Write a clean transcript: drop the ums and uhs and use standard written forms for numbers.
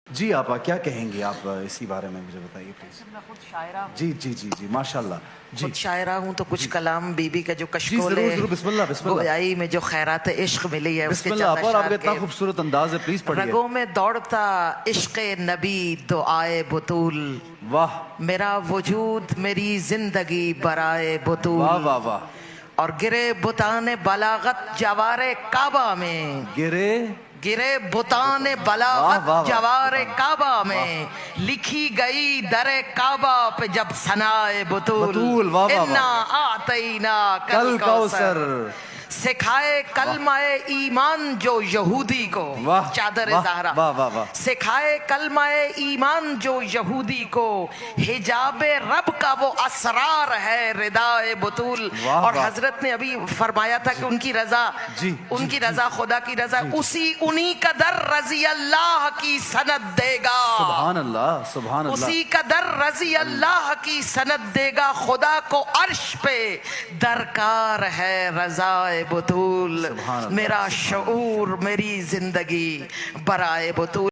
جی آپا کیا کہیں گی آپ اسی بارے میں مجھے بتائیے پلیز. میں خود شاعرہ ہوں. جی جی جی جی ماشاء اللہ. جی خود شاعرہ ہوں تو کچھ کلام بی بی کا جو جی کشکول ضرور ہے ضرور. بسم اللہ بسم اللہ گویائی میں جو خیرات عشق ملی ہے اس بسم کے اللہ چند آپا. اور آپ اشعار کا اتنا کے. خوبصورت انداز ہے, پلیز پڑھیے. رگوں میں دوڑتا عشق نبی دعائے بطول, واہ میرا وجود میری زندگی برائے بطول, واہ واہ واہ. اور گرے بتان بلاغت جوار کعبہ میں, گرے بتان واہ واہ بلاغت واہ. جوار کعبہ میں, لکھی گئی در کعبہ پہ جب ثنائے بطول, بطول. واہ واہ انا واہ. اعطینا کل کل کوثر. کوثر, سکھائے کلمہ ایمان جو یہودی کو, واہ چادر واہ زہرا, واہ واہ واہ. سکھائے کلمہ ایمان جو یہودی کو, حجاب رب کا وہ اسرار ہے ردائے بطول. واہ اور واہ. حضرت نے ابھی فرمایا تھا کہ ان کی رضا, جی ان کی رضا خدا کی رضا, اسی انہی کا در رضی اللہ کی سند دے گا, سبحان اللہ سبحان اللہ. اسی کا در رضی اللہ کی سند دے گا, خدا کو عرش پہ درکار ہے رضائے بطول. سبحان اللہ. میرا شعور میری زندگی برائے بطول.